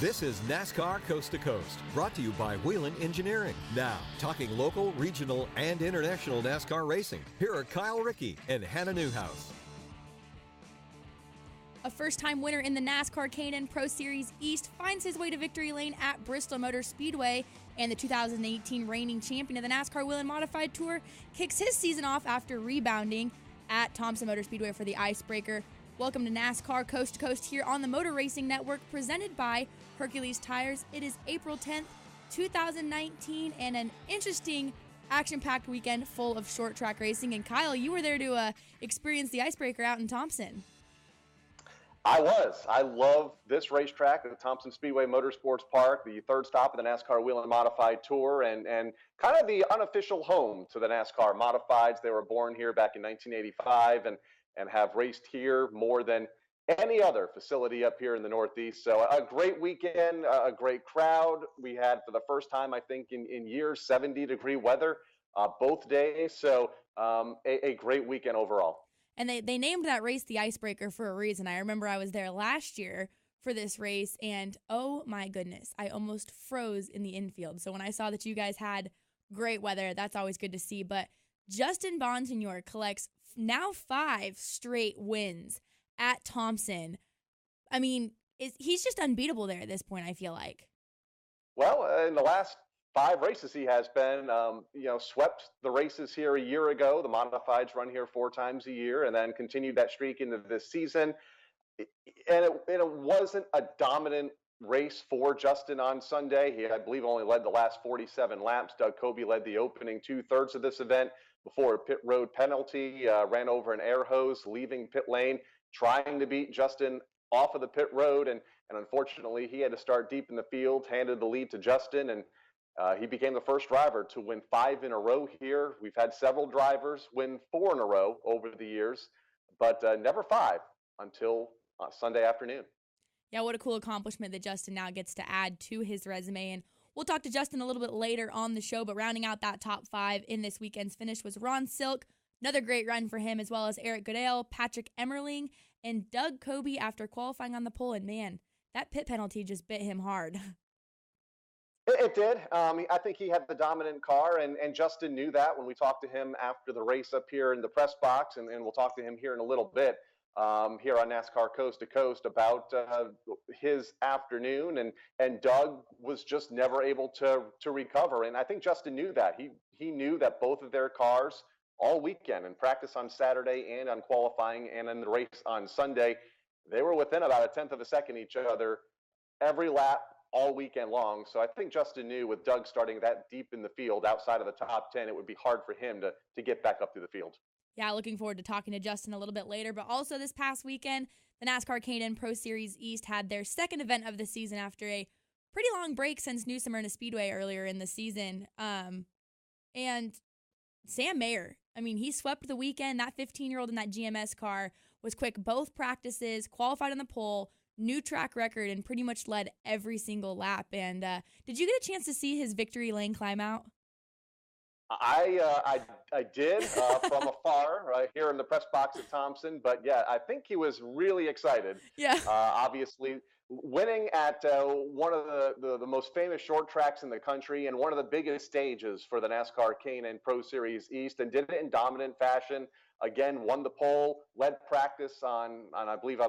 This is NASCAR Coast to Coast, brought to you by Whelen Engineering. Now, talking local, regional, and international NASCAR racing. Here are Kyle Rickey and Hannah Newhouse. A first-time winner in the NASCAR K&N Pro Series East finds his way to victory lane at Bristol Motor Speedway, and the 2018 reigning champion of the NASCAR Whelen Modified Tour kicks his season off after rebounding at Thompson Motor Speedway for the Icebreaker. Welcome to NASCAR Coast to Coast here on the Motor Racing Network, presented by Hercules Tires. It is April 10th, 2019, and an interesting action-packed weekend full of short track racing. And Kyle, you were there to experience the Icebreaker out in Thompson. I was. I love this racetrack at the Thompson Speedway Motorsports Park, the third stop of the NASCAR Whelen Modified Tour, and kind of the unofficial home to the NASCAR Modifieds. They were born here back in 1985 and have raced here more than any other facility up here in the Northeast. So a great weekend, a great crowd. We had, for the first time, I think, in years, 70-degree weather both days. So a great weekend overall. And they named that race the Icebreaker for a reason. I remember I was there last year for this race, and oh my goodness, I almost froze in the infield. So when I saw that you guys had great weather, that's always good to see. But Justin Bonsignore collects now 5 straight wins at Thompson. I mean, he's just unbeatable there at this point, I feel like. Well, in the last 5 races he has been, swept the races here a year ago. The Modifieds run here 4 times a year, and then continued that streak into this season. And it wasn't a dominant race for Justin on Sunday. He, I believe, only led the last 47 laps. Doug Coby led the opening 2/3 of this event before a pit road penalty, ran over an air hose, leaving pit lane, trying to beat Justin off of the pit road. And unfortunately, he had to start deep in the field, handed the lead to Justin, and he became the first driver to win 5 in a row here. We've had several drivers win 4 in a row over the years, but never 5 until Sunday afternoon. Yeah, what a cool accomplishment that Justin now gets to add to his resume. And we'll talk to Justin a little bit later on the show, but rounding out that top 5 in this weekend's finish was Ron Silk. Another great run for him, as well as Eric Goodale, Patrick Emmerling, and Doug Coby after qualifying on the pole. And man, that pit penalty just bit him hard. It did. I think he had the dominant car, and Justin knew that when we talked to him after the race up here in the press box, and we'll talk to him here in a little bit here on NASCAR Coast to Coast about his afternoon, and Doug was just never able to recover, and I think Justin knew that. He knew that both of their cars all weekend, in practice on Saturday and on qualifying and in the race on Sunday, they were within about a 1/10 of a second each other every lap all weekend long. So I think Justin knew, with Doug starting that deep in the field outside of the top 10, it would be hard for him to get back up to the field. Yeah, looking forward to talking to Justin a little bit later. But also this past weekend, the NASCAR K&N Pro Series East had their second event of the season after a pretty long break since New Smyrna Speedway earlier in the season. And Sam Mayer, I mean, he swept the weekend. That 15-year-old in that GMS car was quick both practices, qualified on the pole, new track record, and pretty much led every single lap. And did you get a chance to see his victory lane climb out? I did from afar here in the press box at Thompson. But yeah, I think he was really excited. Yeah. Obviously, winning at one of the most famous short tracks in the country and one of the biggest stages for the NASCAR K&N Pro Series East, and did it in dominant fashion. Again, won the pole, led practice on I believe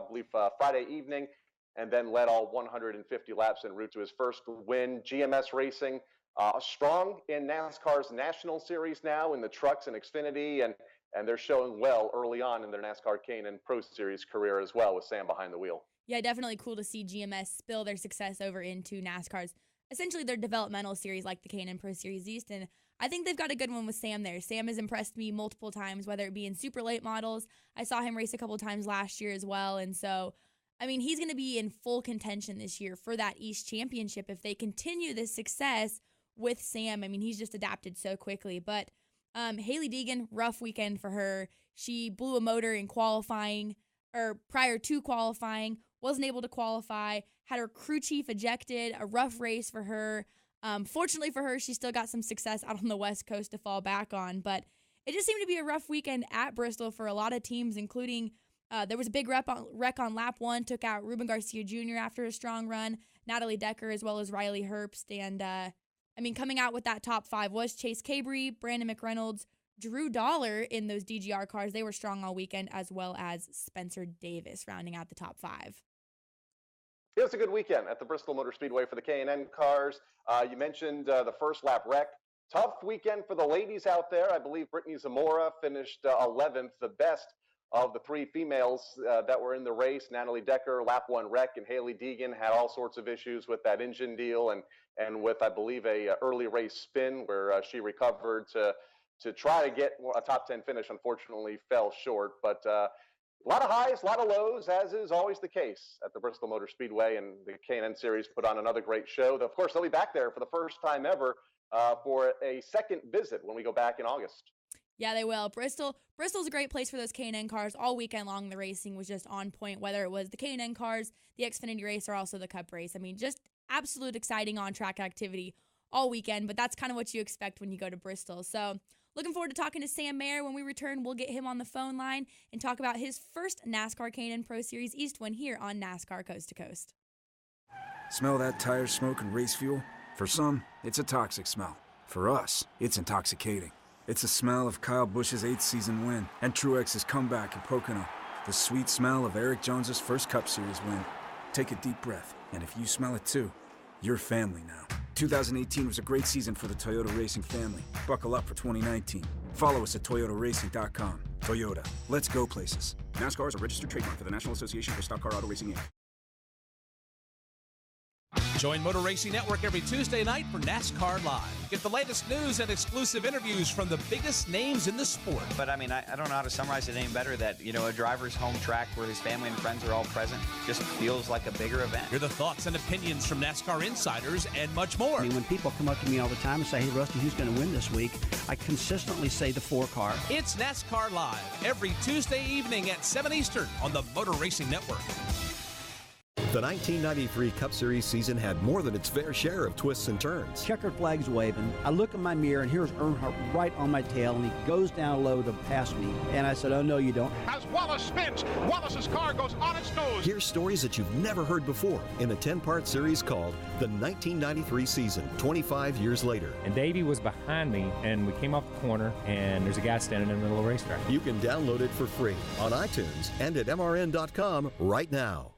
Friday evening, and then led all 150 laps en route to his first win. GMS Racing, strong in NASCAR's National Series now in the trucks and Xfinity, and they're showing well early on in their NASCAR K&N Pro Series career as well, with Sam behind the wheel. Yeah, definitely cool to see GMS spill their success over into NASCAR's, essentially their developmental series like the K&N Pro Series East, and I think they've got a good one with Sam there. Sam has impressed me multiple times, whether it be in super late models. I saw him race a couple times last year as well, and so, I mean, he's going to be in full contention this year for that East Championship if they continue this success with Sam. I mean, he's just adapted so quickly. But Hailie Deegan, rough weekend for her. She blew a motor in qualifying, or prior to qualifying, wasn't able to qualify, had her crew chief ejected, a rough race for her. Fortunately for her, she still got some success out on the West Coast to fall back on, but it just seemed to be a rough weekend at Bristol for a lot of teams, including There was a big wreck on lap 1, took out Ruben Garcia Jr. after a strong run, Natalie Decker as well as Riley Herbst. And, coming out with that top 5 was Chase Cabry, Brandon McReynolds, Drew Dollar in those DGR cars. They were strong all weekend, as well as Spencer Davis rounding out the top 5. It was a good weekend at the Bristol Motor Speedway for the K&N cars. You mentioned the first lap wreck. Tough weekend for the ladies out there. I believe Brittany Zamora finished 11th, the best of the 3 females that were in the race. Natalie Decker, lap 1 wreck, and Haley Deegan had all sorts of issues with that engine deal and with, I believe, a early race spin where she recovered to try to get a top 10 finish. Unfortunately, fell short. But a lot of highs, a lot of lows, as is always the case at the Bristol Motor Speedway. And the K&N Series put on another great show. Of course, they'll be back there for the first time ever for a second visit when we go back in August. Yeah, they will. Bristol's a great place for those K&N cars. All weekend long, the racing was just on point, whether it was the K&N cars, the Xfinity race, or also the Cup race. Just absolute exciting on-track activity all weekend, but that's kind of what you expect when you go to Bristol. So looking forward to talking to Sam Mayer. When we return, we'll get him on the phone line and talk about his first NASCAR K&N Pro Series East win here on NASCAR Coast to Coast. Smell that tire smoke and race fuel? For some, it's a toxic smell. For us, it's intoxicating. It's the smell of Kyle Busch's 8th season win and Truex's comeback in Pocono. The sweet smell of Eric Jones's first Cup Series win. Take a deep breath, and if you smell it too, you're family now. 2018 was a great season for the Toyota Racing family. Buckle up for 2019. Follow us at toyotaracing.com. Toyota, let's go places. NASCAR is a registered trademark for the National Association for Stock Car Auto Racing, Inc. Join Motor Racing Network every Tuesday night for NASCAR Live. Get the latest news and exclusive interviews from the biggest names in the sport. But I don't know how to summarize it any better that, a driver's home track where his family and friends are all present just feels like a bigger event. Hear the thoughts and opinions from NASCAR insiders and much more. When people come up to me all the time and say, hey, Rusty, who's going to win this week? I consistently say the 4 car. It's NASCAR Live every Tuesday evening at 7 Eastern on the Motor Racing Network. The 1993 Cup Series season had more than its fair share of twists and turns. Checkered flags waving. I look in my mirror, and here's Earnhardt right on my tail, and he goes down low to pass me. And I said, oh, no, you don't. As Wallace spins, Wallace's car goes on its nose. Here's stories that you've never heard before in a 10-part series called The 1993 Season, 25 years later. And Davey was behind me, and we came off the corner, and there's a guy standing in the middle of the racetrack. You can download it for free on iTunes and at mrn.com right now.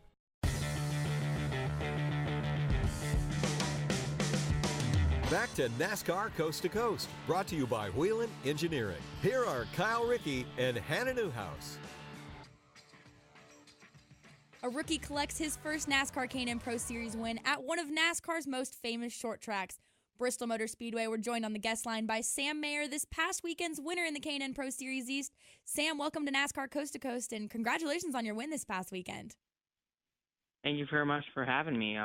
Back to NASCAR Coast to Coast, brought to you by Whelen Engineering. Here are Kyle Rickey and Hannah Newhouse. A rookie collects his first NASCAR K&N Pro Series win at one of NASCAR's most famous short tracks, Bristol Motor Speedway. We're joined on the guest line by Sam Mayer, this past weekend's winner in the K&N Pro Series East. Sam, welcome to NASCAR Coast to Coast, and congratulations on your win this past weekend. Thank you very much for having me.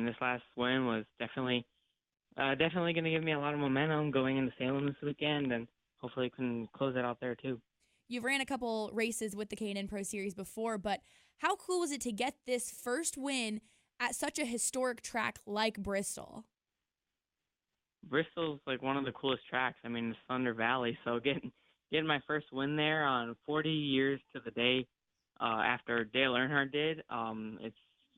This last win was definitely going to give me a lot of momentum going into Salem this weekend, and hopefully can close it out there too. You've ran a couple races with the K&N Pro Series before, but how cool was it to get this first win at such a historic track like Bristol? Bristol's like one of the coolest tracks. It's Thunder Valley, so getting my first win there on 40 years to the day after Dale Earnhardt did,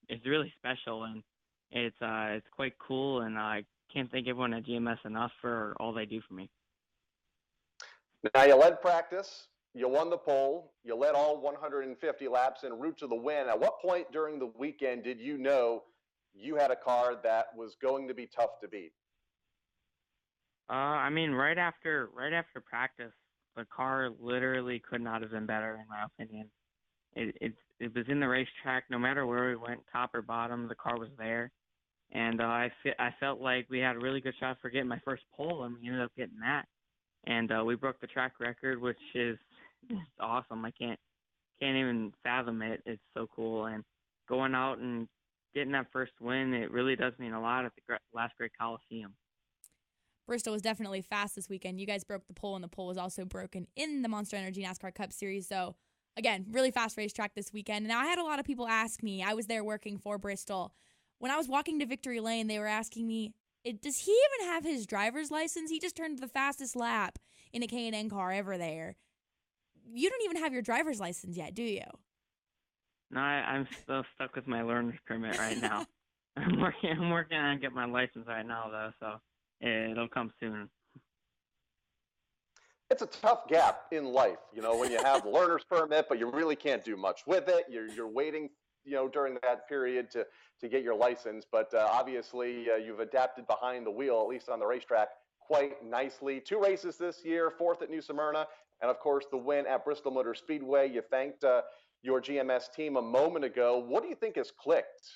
it's really special, and it's quite cool, and I can't thank everyone at GMS enough for all they do for me. Now, you led practice, you won the pole, you led all 150 laps en route to the win. At what point during the weekend did you know you had a car that was going to be tough to beat? Right after practice, the car literally could not have been better, in my opinion. It was in the racetrack. No matter where we went, top or bottom, the car was there. And I felt like we had a really good shot for getting my first pole, and we ended up getting that. And we broke the track record, which is awesome. I can't even fathom it. It's so cool. And going out and getting that first win, it really does mean a lot at the last Great Coliseum. Bristol was definitely fast this weekend. You guys broke the pole, and the pole was also broken in the Monster Energy NASCAR Cup Series. So, again, really fast racetrack this weekend. Now, I had a lot of people ask me, I was there working for Bristol. When I was walking to Victory Lane, they were asking me, does he even have his driver's license? He just turned the fastest lap in a K&N car ever there. You don't even have your driver's license yet, do you? No, I'm still stuck with my learner's permit right now. I'm working on getting my license right now though, so it'll come soon. It's a tough gap in life, when you have the learner's permit, but you really can't do much with it. You're waiting, during that period to get your license. But obviously, you've adapted behind the wheel, at least on the racetrack, quite nicely. 2 races this year, 4th at New Smyrna, and of course the win at Bristol Motor Speedway. You thanked your GMS team a moment ago. What do you think has clicked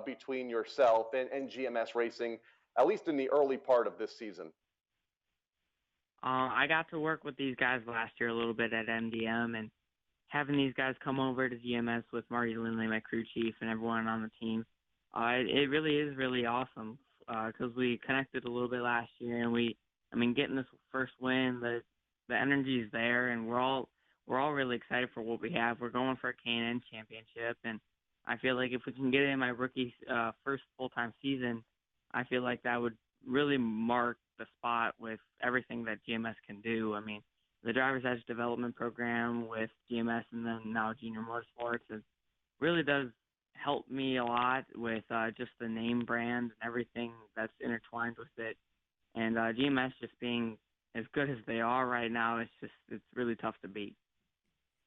between yourself and GMS Racing, at least in the early part of this season? I got to work with these guys last year a little bit at MDM, and having these guys come over to GMS with Marty Lindley, my crew chief, and everyone on the team, it really is really awesome because we connected a little bit last year, and getting this first win, the energy is there, and we're all really excited for what we have. We're going for a K&N championship, and I feel like if we can get it in my rookie first full-time season, I feel like that would really mark the spot with everything that GMS can do. I mean, the Driver's Edge development program with GMS and then now Junior Motorsports really does help me a lot with just the name brand and everything that's intertwined with it. And GMS just being as good as they are right now, it's really tough to beat.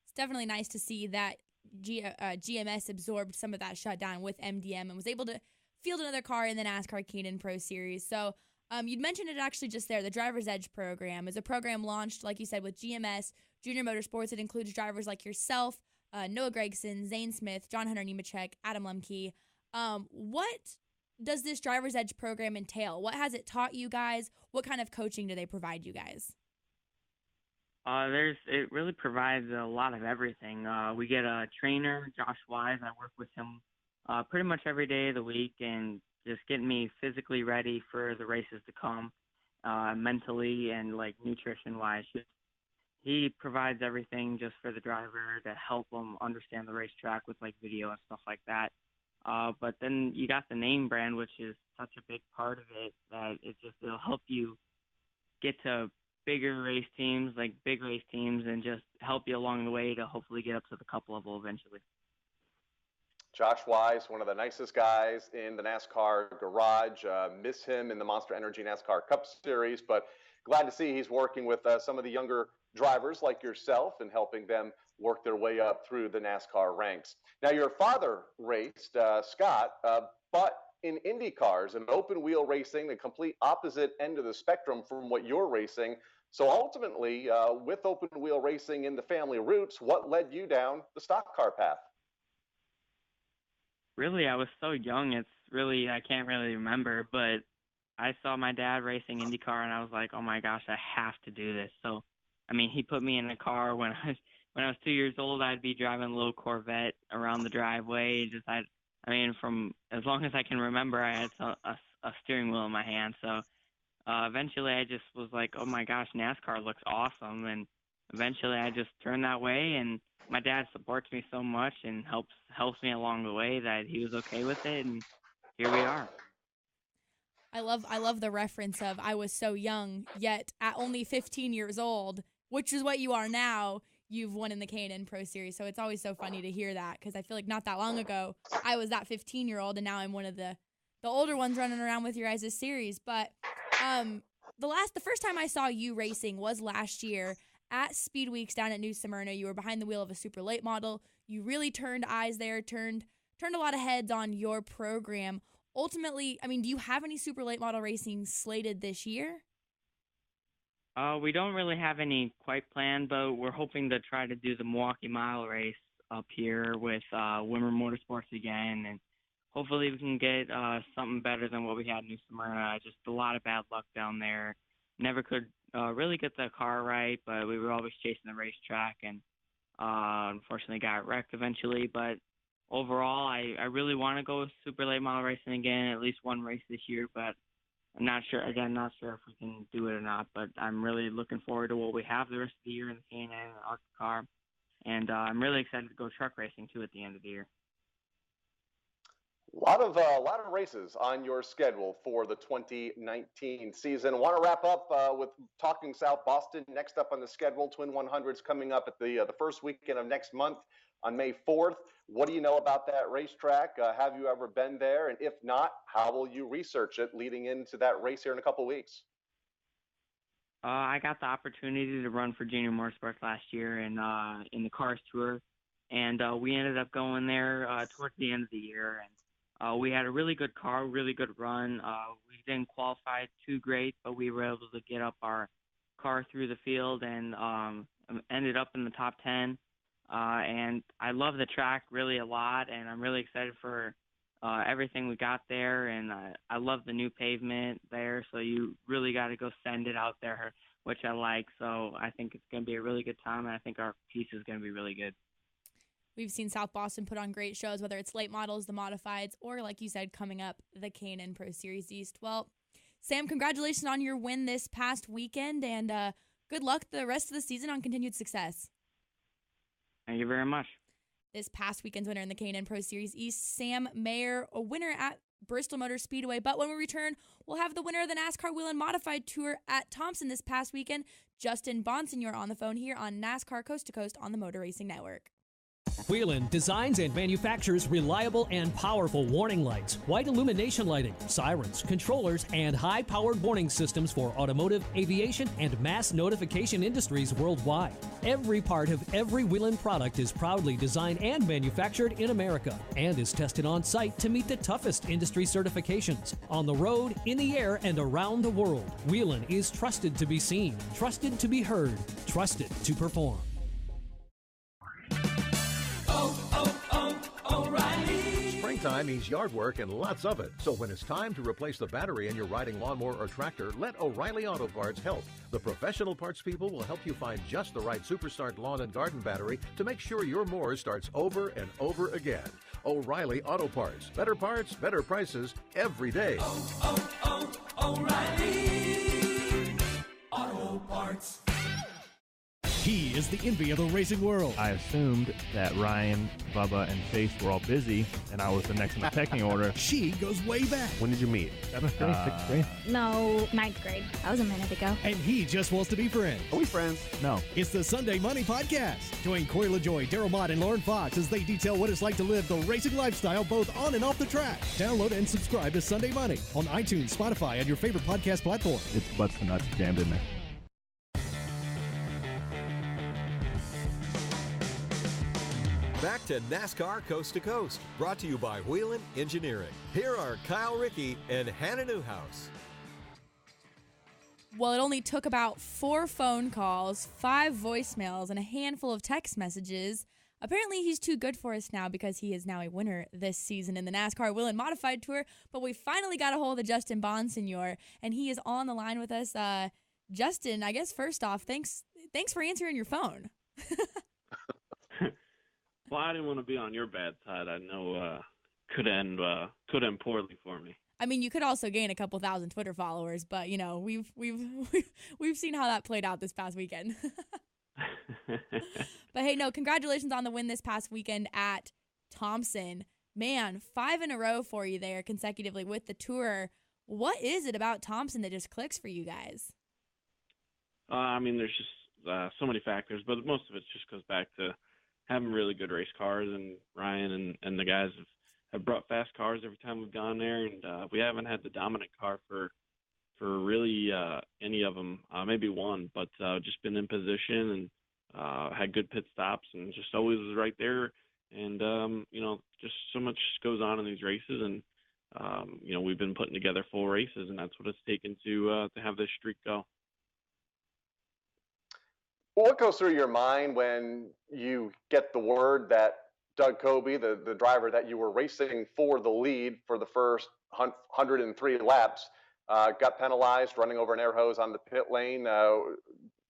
It's definitely nice to see that GMS absorbed some of that shutdown with MDM and was able to field another car in the NASCAR K&N Pro Series. So you'd mentioned it actually just there. The Driver's Edge program is a program launched, like you said, with GMS, Junior Motorsports. It includes drivers like yourself, Noah Gregson, Zane Smith, John Hunter Nemechek, Adam Lemke. What does this Driver's Edge program entail? What has it taught you guys? What kind of coaching do they provide you guys? It really provides a lot of everything. We get a trainer, Josh Wise. I work with him pretty much every day of the week, and just getting me physically ready for the races to come, mentally and like nutrition wise. He provides everything just for the driver to help them understand the racetrack with like video and stuff like that. But then you got the name brand, which is such a big part of it that it'll help you get to bigger race teams, like big race teams, and just help you along the way to hopefully get up to the cup level eventually. Josh Wise, one of the nicest guys in the NASCAR garage. Miss him in the Monster Energy NASCAR Cup Series, but glad to see he's working with some of the younger drivers like yourself and helping them work their way up through the NASCAR ranks. Now, your father raced, Scott, but in Indy cars and open wheel racing, the complete opposite end of the spectrum from what you're racing. So ultimately, with open wheel racing in the family roots, what led you down the stock car path? Really, I was so young, I can't really remember, but I saw my dad racing IndyCar, and I was like, oh my gosh, I have to do this. So, I mean, he put me in a car when I was 2 years old. I'd be driving a little Corvette around the driveway. From as long as I can remember, I had a steering wheel in my hand. So eventually I just was like, oh my gosh, NASCAR looks awesome. And eventually I just turned that way, and my dad supports me so much and helps me along the way that he was okay with it, and here we are. I love the reference of I was so young, yet at only 15 years old, which is what you are now, you've won in the K&N Pro Series. So it's always so funny to hear that, because I feel like not that long ago I was that 15-year-old, and now I'm one of the older ones running around with your guys' series. But the first time I saw you racing was last year at Speed Weeks down at New Smyrna. You were behind the wheel of a super late model. You really turned eyes there, turned a lot of heads on your program. Ultimately, I mean, do you have any super late model racing slated this year? We don't really have any quite planned, but we're hoping to try to do the Milwaukee Mile race up here with Wimmer Motorsports again, and hopefully we can get something better than what we had in New Smyrna. Just a lot of bad luck down there. Never could really get the car right, but we were always chasing the racetrack, and unfortunately got wrecked eventually. But overall, I really want to go super late model racing again, at least one race this year, but I'm not sure if we can do it or not. But I'm really looking forward to what we have the rest of the year in the K&N and ARCA car, and I'm really excited to go truck racing too at the end of the year. A lot of races on your schedule for the 2019 season. I want to wrap up with talking South Boston. Next up on the schedule, Twin 100s coming up at the first weekend of next month. on May 4th. What do you know about that racetrack? Have you ever been there? And if not, how will you research it leading into that race here in a couple weeks? I got the opportunity to run for Junior Motorsports last year in the Cars Tour, and we ended up going there towards the end of the year. And we had a really good car, really good run. We didn't qualify too great, but we were able to get up our car through the field and ended up in the top 10. And I love the track really a lot, and I'm really excited for everything we got there, and I love the new pavement there, so you really got to go send it out there, which I like. So I think it's going to be a really good time, and I think our piece is going to be really good. We've seen South Boston put on great shows, whether it's late models, the modifieds, or like you said, coming up, the K&N Pro Series East. Well, Sam, congratulations on your win this past weekend, and good luck the rest of the season on continued success. Thank you very much. This past weekend's winner in the K&N Pro Series East, Sam Mayer, a winner at Bristol Motor Speedway. But when we return, we'll have the winner of the NASCAR Wheel and Modified Tour at Thompson this past weekend, Justin Bonsignore, on the phone here on NASCAR Coast to Coast on the Motor Racing Network. Whelen designs and manufactures reliable and powerful warning lights, white illumination lighting, sirens, controllers, and high-powered warning systems for automotive, aviation, and mass notification industries worldwide. Every part of every Whelen product is proudly designed and manufactured in America and is tested on site to meet the toughest industry certifications. On the road, in the air, and around the world, Whelen is trusted to be seen, trusted to be heard, trusted to perform. Springtime means yard work and lots of it. So when it's time to replace the battery in your riding lawnmower or tractor, let O'Reilly Auto Parts help. The professional parts people will help you find just the right Superstart lawn and garden battery to make sure your mower starts over and over again. O'Reilly Auto Parts. Better parts, better prices every day. O'Reilly Auto Parts. He is the envy of the racing world. I assumed that Ryan, Bubba, and Chase were all busy, and I was the next in the pecking order. She goes way back. When did you meet? 7th grade, 6th grade? No, 9th grade. That was a minute ago. And he just wants to be friends. Are we friends? No. It's the Sunday Money Podcast. Join Corey LaJoy, Daryl Mott, and Lauren Fox as they detail what it's like to live the racing lifestyle both on and off the track. Download and subscribe to Sunday Money on iTunes, Spotify, and your favorite podcast platform. It's butts and nuts jammed in there. Back to NASCAR Coast to Coast, brought to you by Whelen Engineering. Here are Kyle Rickey and Hannah Newhouse. Well, it only took about 4 phone calls, 5 voicemails, and a handful of text messages. Apparently, he's too good for us now because he is now a winner this season in the NASCAR Wheel and Modified Tour. But we finally got a hold of Justin Bonsignore, and he is on the line with us. Justin, I guess first off, thanks for answering your phone. Well, I didn't want to be on your bad side. I know could end poorly for me. I mean, you could also gain a couple thousand Twitter followers, but you know we've seen how that played out this past weekend. But hey, no, congratulations on the win this past weekend at Thompson. Man, 5 in a row for you there consecutively with the tour. What is it about Thompson that just clicks for you guys? I mean, there's just so many factors, but most of it just goes back to having really good race cars, and Ryan and the guys have brought fast cars every time we've gone there, and we haven't had the dominant car for really any of them, maybe one, but just been in position and had good pit stops and just always was right there. And, just so much goes on in these races, and, we've been putting together full races, and that's what it's taken to have this streak go. What goes through your mind when you get the word that Doug Coby, the driver that you were racing for the lead for the first 103 laps, got penalized running over an air hose on the pit lane?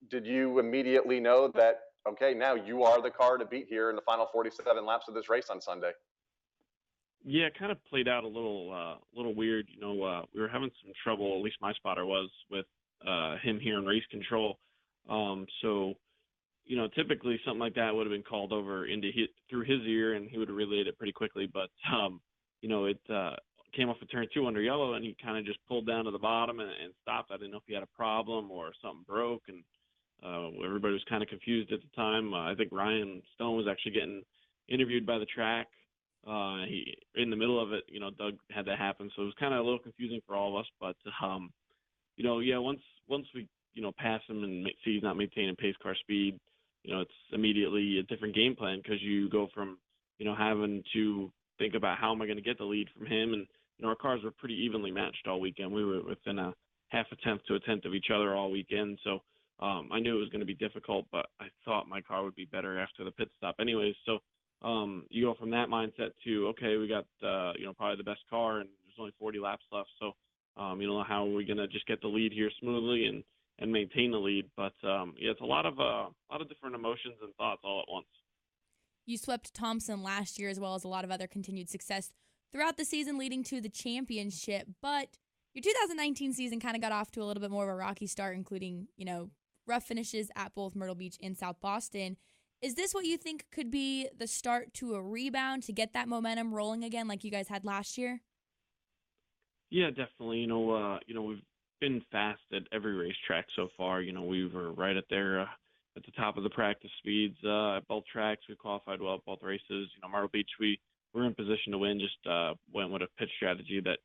Did you immediately know that, okay, now you are the car to beat here in the final 47 laps of this race on Sunday? Yeah, it kind of played out a little weird. We were having some trouble, at least my spotter was, with him here in race control. So, typically something like that would have been called over through his ear, and he would have relayed it pretty quickly. But, it came off of turn 2 under yellow, and he kind of just pulled down to the bottom and stopped. I didn't know if he had a problem or something broke, and everybody was kind of confused at the time. I think Ryan Stone was actually getting interviewed by the track. In the middle of it, Doug had that happen, so it was kind of a little confusing for all of us. But once we pass him and see he's not maintaining pace car speed, it's immediately a different game plan, because you go from having to think about how am I going to get the lead from him, and our cars were pretty evenly matched all weekend. We were within a half a tenth to a tenth of each other all weekend, so I knew it was going to be difficult, but I thought my car would be better after the pit stop anyways. So you go from that mindset to, okay, we got probably the best car, and there's only 40 laps left, so how are we going to just get the lead here smoothly and maintain the lead? But it's a lot of different emotions and thoughts all at once. You swept Thompson last year, as well as a lot of other continued success throughout the season leading to the championship, but your 2019 season kind of got off to a little bit more of a rocky start, including, rough finishes at both Myrtle Beach and South Boston. Is this what you think could be the start to a rebound, to get that momentum rolling again like you guys had last year? Yeah, definitely. We've been fast at every racetrack so far. We were right at the top of the practice speeds at both tracks. We qualified well at both races. Myrtle Beach, we were in position to win, just went with a pitch strategy that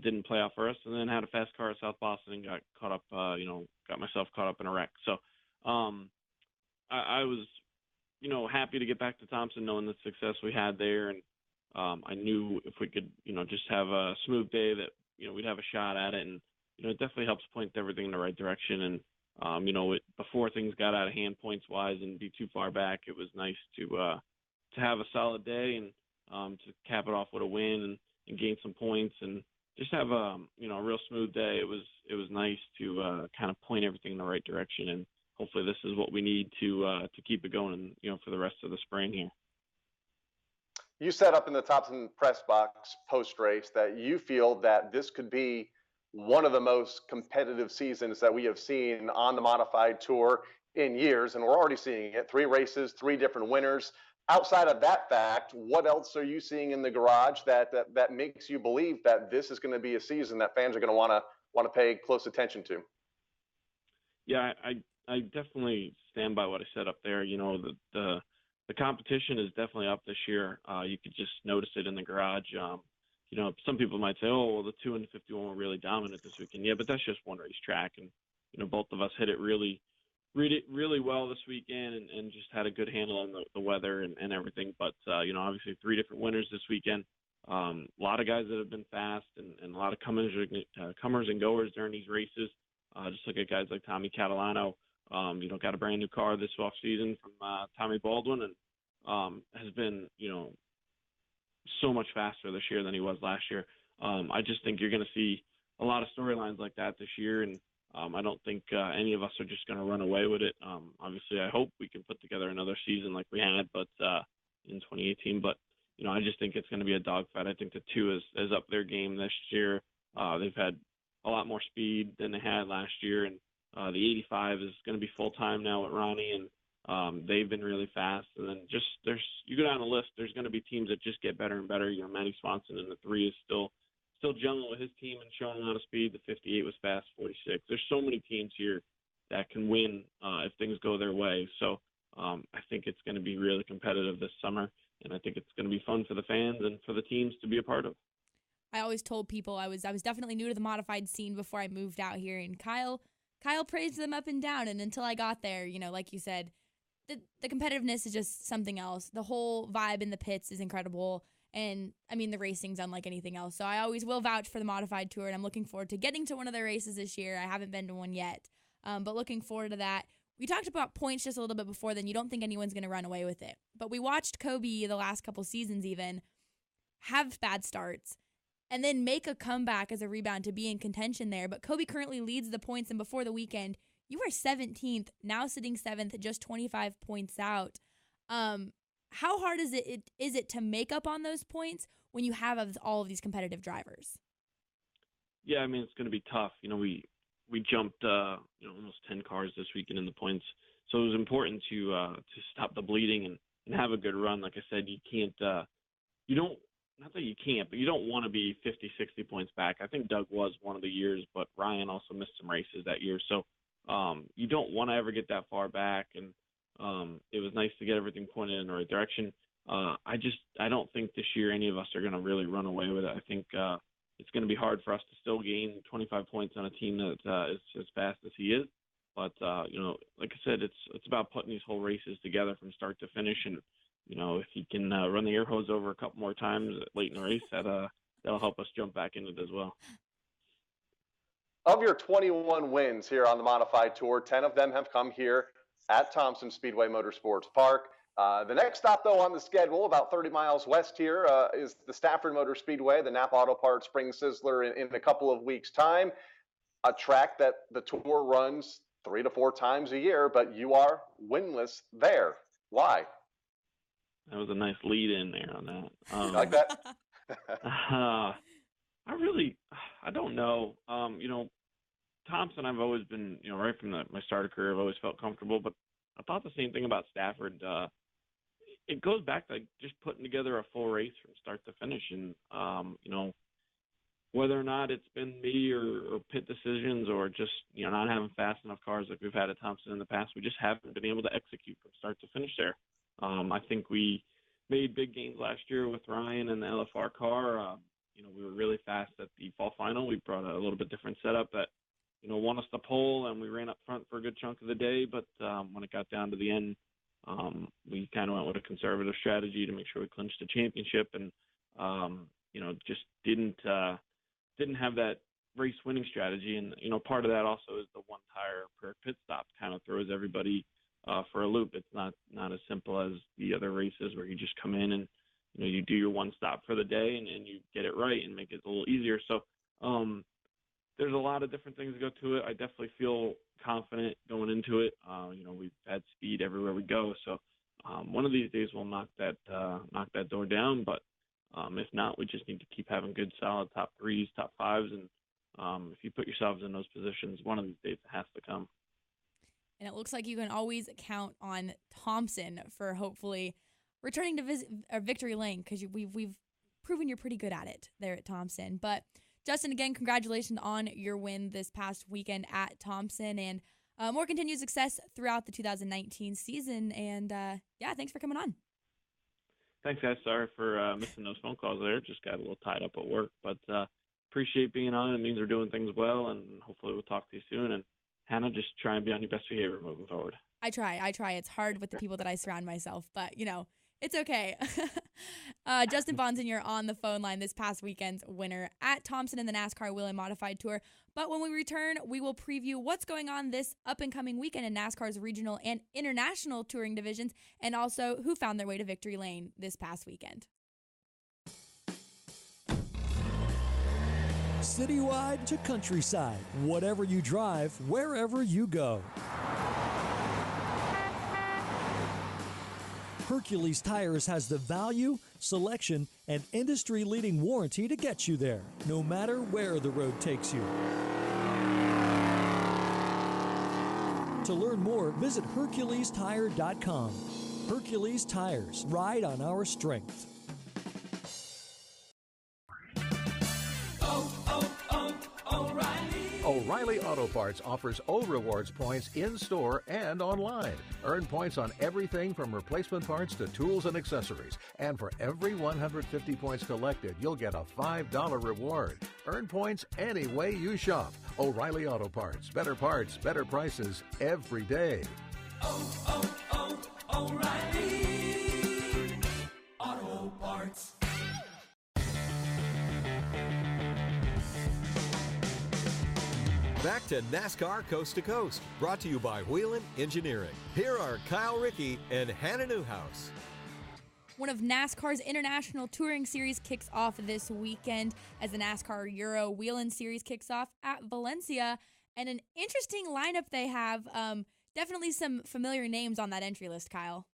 didn't play out for us, and then had a fast car at South Boston and got caught up, got myself caught up in a wreck. So I was, happy to get back to Thompson, knowing the success we had there. And I knew if we could, just have a smooth day that, we'd have a shot at it. And, it definitely helps point everything in the right direction. And, before things got out of hand points-wise and be too far back, it was nice to have a solid day and to cap it off with a win and gain some points and just have a real smooth day. It was nice to kind of point everything in the right direction, and hopefully this is what we need to keep it going, for the rest of the spring here. You said up in the Thompson press box post-race that you feel that this could be one of the most competitive seasons that we have seen on the modified tour in years, and we're already seeing it. 3 races, 3 different winners. Outside of that fact, what else are you seeing in the garage that makes you believe that this is going to be a season that fans are going to want to pay close attention to? Yeah, I definitely stand by what I said up there. The competition is definitely up this year. You could just notice it in the garage. Some people might say, oh, well, the 2 and the 51 were really dominant this weekend. Yeah, but that's just one racetrack, and both of us hit it really well this weekend and just had a good handle on the weather and everything. But, obviously 3 different winners this weekend. A lot of guys that have been fast and a lot of comers and goers during these races. Just look at guys like Tommy Catalano, got a brand new car this off season from Tommy Baldwin, and has been, so much faster this year than he was last year. I just think you're going to see a lot of storylines like that this year, and I don't think any of us are just going to run away with it. Obviously, I hope we can put together another season like we had, but in 2018. But I just think it's going to be a dogfight. I think the 2 is up their game this year. They've had a lot more speed than they had last year, and the 85 is going to be full time now with Ronnie, and they've been really fast. And then you go down the list, there's going to be teams that just get better and better. Manny Swanson in the 3 is still jungling with his team and showing a lot of speed. The 58 was fast, 46. There's so many teams here that can win if things go their way. So I think it's going to be really competitive this summer, and I think it's going to be fun for the fans and for the teams to be a part of. I always told people I was definitely new to the modified scene before I moved out here, and Kyle praised them up and down, and until I got there, like you said, the competitiveness is just something else. The whole vibe in the pits is incredible. And, the racing's unlike anything else. So I always will vouch for the modified tour, and I'm looking forward to getting to one of the races this year. I haven't been to one yet, but looking forward to that. We talked about points just a little bit before then. You don't think anyone's going to run away with it. But we watched Kobe the last couple seasons even have bad starts and then make a comeback as a rebound to be in contention there. But Kobe currently leads the points, and before the weekend, you were 17th, now sitting 7th, just 25 points out. How hard is it to make up on those points when you have all of these competitive drivers? Yeah, it's going to be tough. We jumped almost 10 cars this weekend in the points, so it was important to stop the bleeding and have a good run. Like I said, you can't not that you can't, but you don't want to be 50, 60 points back. I think Doug was one of the years, but Ryan also missed some races that year, so you don't want to ever get that far back. And it was nice to get everything pointed in the right direction. I don't think this year any of us are going to really run away with it. I think it's going to be hard for us to still gain 25 points on a team that is as fast as he is. But like I said, it's about putting these whole races together from start to finish. And if he can run the air hose over a couple more times late in the race, that'll help us jump back into it as well. Of your 21 wins here on the Modified Tour, 10 of them have come here at Thompson Speedway Motorsports Park. The next stop, though, on the schedule, about 30 miles west here, is the Stafford Motor Speedway, the Napa Auto Parts Spring Sizzler in a couple of weeks' time. A track that the Tour runs 3 to 4 times a year, but you are winless there. Why? That was a nice lead in there on that. You like that? I don't know. Thompson, I've always been, right from my starter career, I've always felt comfortable, but I thought the same thing about Stafford. It goes back to just putting together a full race from start to finish. And, whether or not it's been me or pit decisions or just, not having fast enough cars like we've had at Thompson in the past, we just haven't been able to execute from start to finish there. I think we made big gains last year with Ryan and the LFR car. We were really fast at the fall final. We brought a little bit different setup that, won us the pole, and we ran up front for a good chunk of the day. But when it got down to the end, we kind of went with a conservative strategy to make sure we clinched the championship, and just didn't have that race winning strategy. And part of that also is the one tire per pit stop kind of throws everybody for a loop. It's not as simple as the other races where you just come in and you do your one stop for the day and you get it right and make it a little easier. So there's a lot of different things that go to it. I definitely feel confident going into it. We've had speed everywhere we go. So one of these days we'll knock that door down. But if not, we just need to keep having good, solid top 3s, top 5s. And if you put yourselves in those positions, one of these days it has to come. And it looks like you can always count on Thompson for hopefully returning to visit Victory Lane, because we've proven you're pretty good at it there at Thompson. But Justin, again, congratulations on your win this past weekend at Thompson, and more continued success throughout the 2019 season. And thanks for coming on. Thanks, guys. Sorry for missing those phone calls there. Just got a little tied up at work, but appreciate being on. It means we're doing things well, and hopefully we'll talk to you soon. And Hannah, just try and be on your best behavior moving forward. I try. It's hard with the people that I surround myself, but it's okay. Justin Bonsignore on the phone line, this past weekend's winner at Thompson in the NASCAR Wheel and Modified Tour. But when we return, we will preview what's going on this up-and-coming weekend in NASCAR's regional and international touring divisions, and also who found their way to Victory Lane this past weekend. Citywide to countryside, whatever you drive, wherever you go. Hercules Tires has the value, selection, and industry-leading warranty to get you there, no matter where the road takes you. To learn more, visit HerculesTire.com. Hercules Tires, ride on our strength. O'Reilly Auto Parts offers O-Rewards points in-store and online. Earn points on everything from replacement parts to tools and accessories. And for every 150 points collected, you'll get a $5 reward. Earn points any way you shop. O'Reilly Auto Parts. Better prices every day. O'Reilly Auto Parts. Back to NASCAR Coast to Coast, brought to you by Whelen Engineering. Here are Kyle Rickey and Hannah Newhouse. One of NASCAR's International Touring Series kicks off this weekend as the NASCAR Euro Whelen Series kicks off at Valencia. And an interesting lineup they have. Definitely some familiar names on that entry list, Kyle.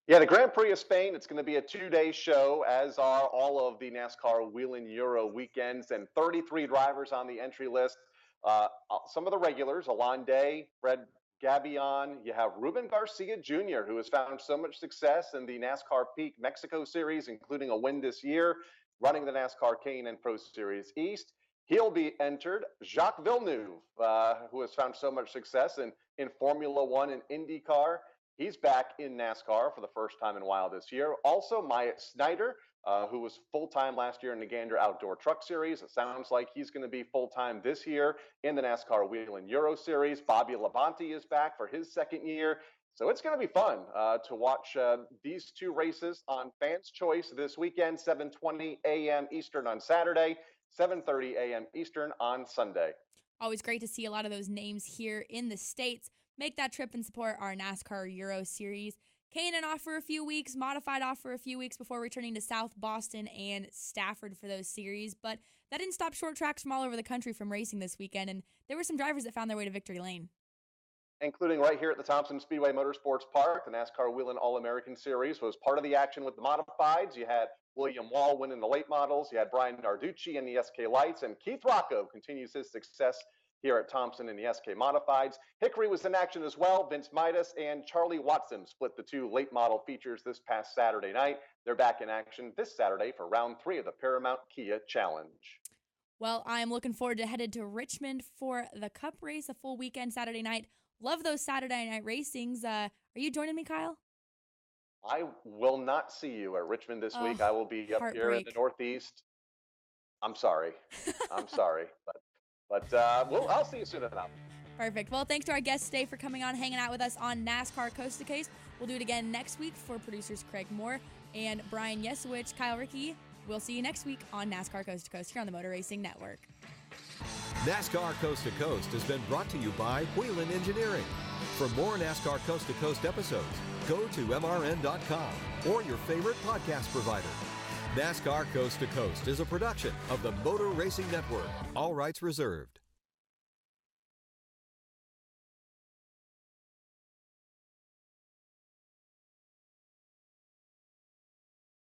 Yeah, the Grand Prix of Spain, it's going to be a 2-day show, as are all of the NASCAR Whelen Euro weekends, and 33 drivers on the entry list. Some of the regulars, Alon Day, Fred Gabion. You have Ruben Garcia Jr., who has found so much success in the NASCAR Peak Mexico Series, including a win this year, running the NASCAR K&N Pro Series East. He'll be entered. Jacques Villeneuve, who has found so much success in Formula One and IndyCar. He's back in NASCAR for the first time in a while this year. Also, Myatt Snyder, who was full-time last year in the Gander Outdoor Truck Series. It sounds like he's going to be full-time this year in the NASCAR Whelen Euro Series. Bobby Labonte is back for his second year. So it's going to be fun to watch these two races on Fans' Choice this weekend, 7:20 a.m. Eastern on Saturday, 7:30 a.m. Eastern on Sunday. Always great to see a lot of those names here in the States make that trip and support our NASCAR Euro Series. K&N off for a few weeks, Modified off for a few weeks before returning to South Boston and Stafford for those series. But that didn't stop short tracks from all over the country from racing this weekend, and there were some drivers that found their way to victory lane. Including right here at the Thompson Speedway Motorsports Park. The NASCAR Whelen All-American Series was part of the action with the Modifieds. You had William Wall winning the late models. You had Brian Narducci in the SK Lights, and Keith Rocco continues his success here at Thompson in the SK Modifieds. Hickory was in action as well. Vince Midas and Charlie Watson split the two late model features this past Saturday night. They're back in action this Saturday for round 3 of the Paramount Kia Challenge. Well, I'm looking forward to headed to Richmond for the Cup race, a full weekend Saturday night. Love those Saturday night racings. Are you joining me, Kyle? I will not see you at Richmond this week. I will be up here in the Northeast. I'm sorry. I'm sorry. But I'll see you soon enough. Perfect. Well, thanks to our guests today for coming on, hanging out with us on NASCAR Coast to Coast. We'll do it again next week for producers Craig Moore and Brian Yesowich. Kyle Rickey, we'll see you next week on NASCAR Coast to Coast here on the Motor Racing Network. NASCAR Coast to Coast has been brought to you by Whelen Engineering. For more NASCAR Coast to Coast episodes, go to mrn.com or your favorite podcast provider. NASCAR Coast to Coast is a production of the Motor Racing Network. All rights reserved.